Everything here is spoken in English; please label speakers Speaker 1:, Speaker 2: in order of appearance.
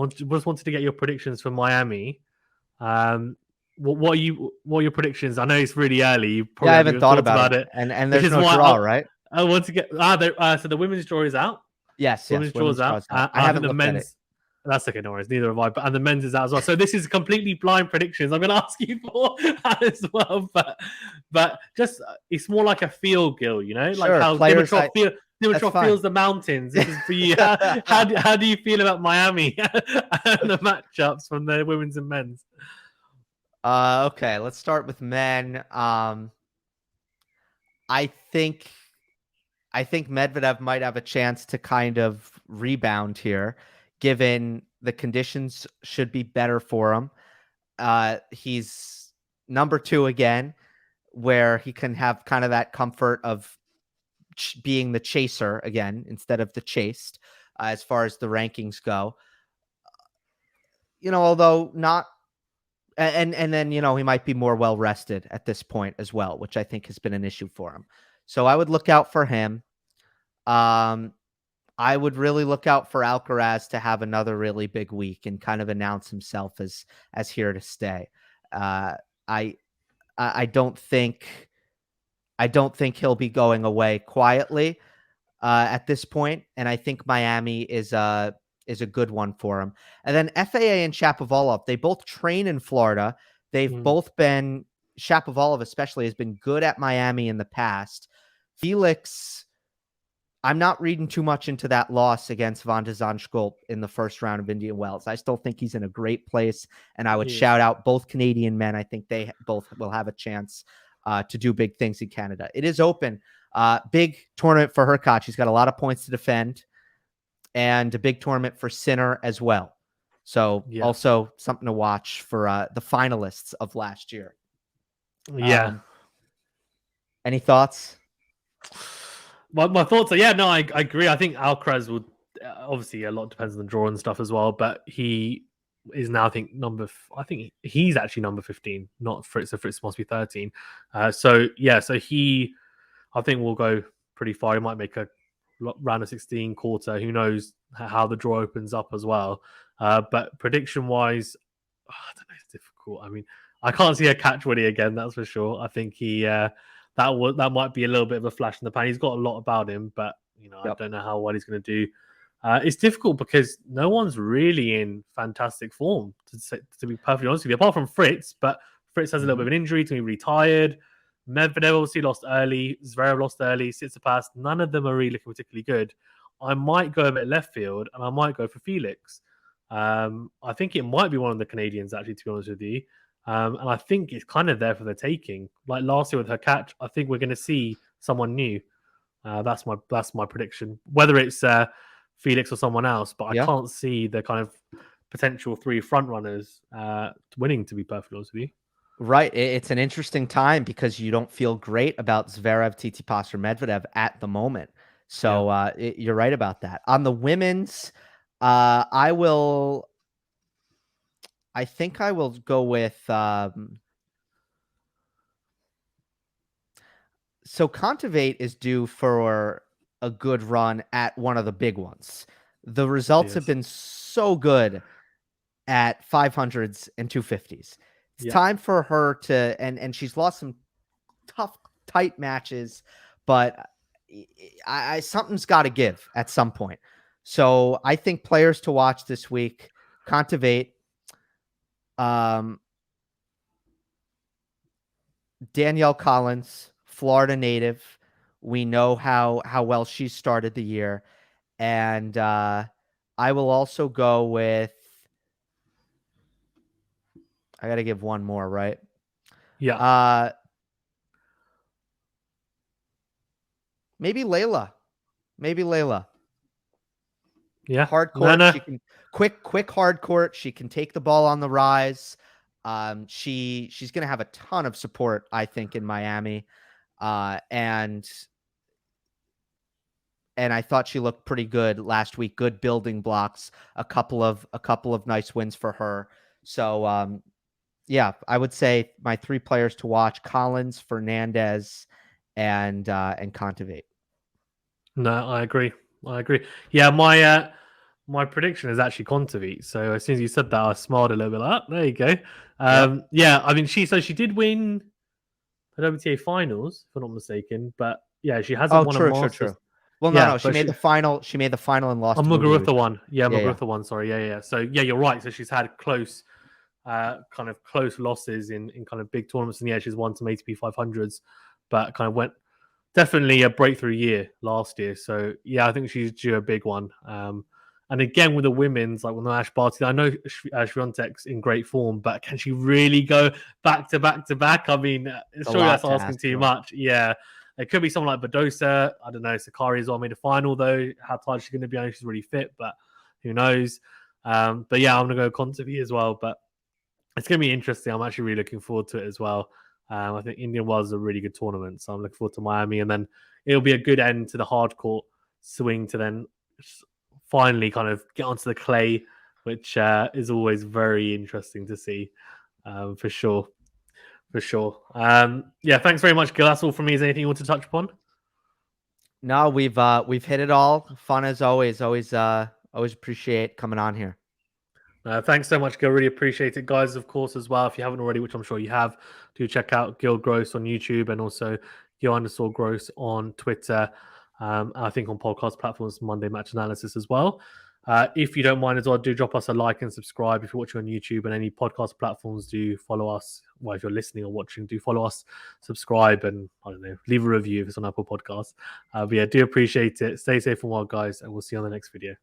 Speaker 1: just wanted to get your predictions for Miami. What are your predictions? I know it's really early. You probably
Speaker 2: I
Speaker 1: haven't
Speaker 2: haven't
Speaker 1: even
Speaker 2: thought
Speaker 1: thought about
Speaker 2: it.
Speaker 1: it.
Speaker 2: And
Speaker 1: Which
Speaker 2: there's
Speaker 1: is
Speaker 2: no
Speaker 1: why
Speaker 2: draw, right?
Speaker 1: I want to get so the women's draw is out.
Speaker 2: Yes,
Speaker 1: Women's draw is out.
Speaker 2: out. I
Speaker 1: I think
Speaker 2: haven't
Speaker 1: the
Speaker 2: looked at it.
Speaker 1: men's. That's okay, no worries. Neither have I. And the men's is out as well. So this is completely blind predictions. I'm going to ask you for as well, but just it's more like a feel, Gill. You know, like how Dimitrov feels the mountains. This is for you. How do you feel about Miami and the matchups from the women's and men's?
Speaker 2: Okay, let's start with men. I think Medvedev might have a chance to kind of rebound here, given the conditions should be better for him. He's number 2 again, where he can have kind of that comfort of being the chaser again instead of the chased, as far as the rankings go. Although not, and then he might be more well rested at this point as well, which I think has been an issue for him. So I would look out for him. I would really look out for Alcaraz to have another really big week and kind of announce himself as here to stay. I don't think he'll be going away quietly at this point, and I think Miami is a good one for him. And then FAA and Shapovalov, they both train in Florida. They've both been, Shapovalov especially has been good at Miami in the past. Felix, I'm not reading too much into that loss against Van de Zandschulp in the first round of Indian Wells. I still think he's in a great place, and I would shout out both Canadian men. I think they both will have a chance to do big things in Canada. It is open. Big tournament for Hurkacz. He's got a lot of points to defend, and a big tournament for Sinner as well. So also something to watch for the finalists of last year.
Speaker 1: Yeah.
Speaker 2: Any thoughts?
Speaker 1: My thoughts are, I agree. I think Alcaraz would, obviously a lot depends on the draw and stuff as well, but he is now, I think he's actually number 15, not Fritz. So Fritz must be 13. So he, I think, will go pretty far. He might make a round of 16 quarter. Who knows how the draw opens up as well. But prediction wise, I don't know. It's difficult. I mean, I can't see a catch winning again. That's for sure. I think he that might be a little bit of a flash in the pan. He's got a lot about him, but I don't know how well he's going to do. It's difficult because no one's really in fantastic form, to be perfectly honest with you, apart from Fritz. But Fritz has a little bit of an injury, to be really tired. Medvedev obviously lost early. Zverev lost early. Tsitsipas, none of them are really looking particularly good. I might go a bit left field, and I might go for Felix. I think it might be one of the Canadians, actually, to be honest with you. And I think it's kind of there for the taking. Like last year with Hurkacz, I think we're going to see someone new. That's my prediction. Whether it's Felix or someone else, but I can't see the kind of potential 3 front runners winning, to be perfectly honest with you.
Speaker 2: Right. It's an interesting time because you don't feel great about Zverev, Tsitsipas, or Medvedev at the moment. So you're right about that. On the women's, I think I will go with so Kontaveit is due for a good run at one of the big ones. The results have been so good at 500s and 250s. It's time for her to, and she's lost some tough, tight matches, but something's got to give at some point. So I think players to watch this week: Kontaveit, Danielle Collins, Florida native. We know how well she started the year. And I will also go with, I got to give one more, right?
Speaker 1: Yeah.
Speaker 2: Maybe Leylah.
Speaker 1: Yeah.
Speaker 2: Hard court. She can quick hard court. She can take the ball on the rise. She's going to have a ton of support, I think, in Miami. And I thought she looked pretty good last week. Good building blocks, a couple of nice wins for her. So, I would say my 3 players to watch: Collins, Fernandez, and Kontaveit.
Speaker 1: No, I agree. Yeah, my my prediction is actually Kontaveit. So as soon as you said that, I smiled a little bit. Like, there you go. Yeah, I mean, she did win the WTA finals, if I'm not mistaken. But yeah, she hasn't won a Masters.
Speaker 2: Well, no, she made the final. She made the final and lost.
Speaker 1: Muguruza one. Yeah,
Speaker 2: Muguruza
Speaker 1: one. Sorry. Yeah. So yeah, you're right. So she's had close, kind of close losses in kind of big tournaments, and yeah, she's won some ATP 500s, but kind of went definitely a breakthrough year last year. So yeah, I think she's due a big one. And again with the women's, like with Ash Barty, I know Swiatek's in great form, but can she really go back to back to back? I mean, surely that's asking too much. Yeah. It could be someone like Badosa. I don't know. Sakari as well made a final, though. How tired she's going to be? I know she's really fit, but who knows? But yeah, I'm going to go Kontaveit as well. But it's going to be interesting. I'm actually really looking forward to it as well. I think Indian Wells is a really good tournament, so I'm looking forward to Miami. And then it'll be a good end to the hard court swing to then finally kind of get onto the clay, which is always very interesting to see, for sure. For sure. Yeah, thanks very much, Gill. That's all from me. Is there anything you want to touch upon?
Speaker 2: No, we've hit it all. Fun as always. Always appreciate coming on here.
Speaker 1: Thanks so much, Gill. Really appreciate it, guys. Of course, as well, if you haven't already, which I'm sure you have, do check out Gill Gross on YouTube and also Gill_Gross on Twitter. I think on podcast platforms, Monday Match Analysis as well. If you don't mind as well, do drop us a like and subscribe if you're watching on YouTube, and any podcast platforms, do follow us. Well, if you're listening or watching, do follow us, subscribe, and I don't know, leave a review if it's on Apple Podcasts. But yeah, do appreciate it. Stay safe and well, guys, and we'll see you on the next video.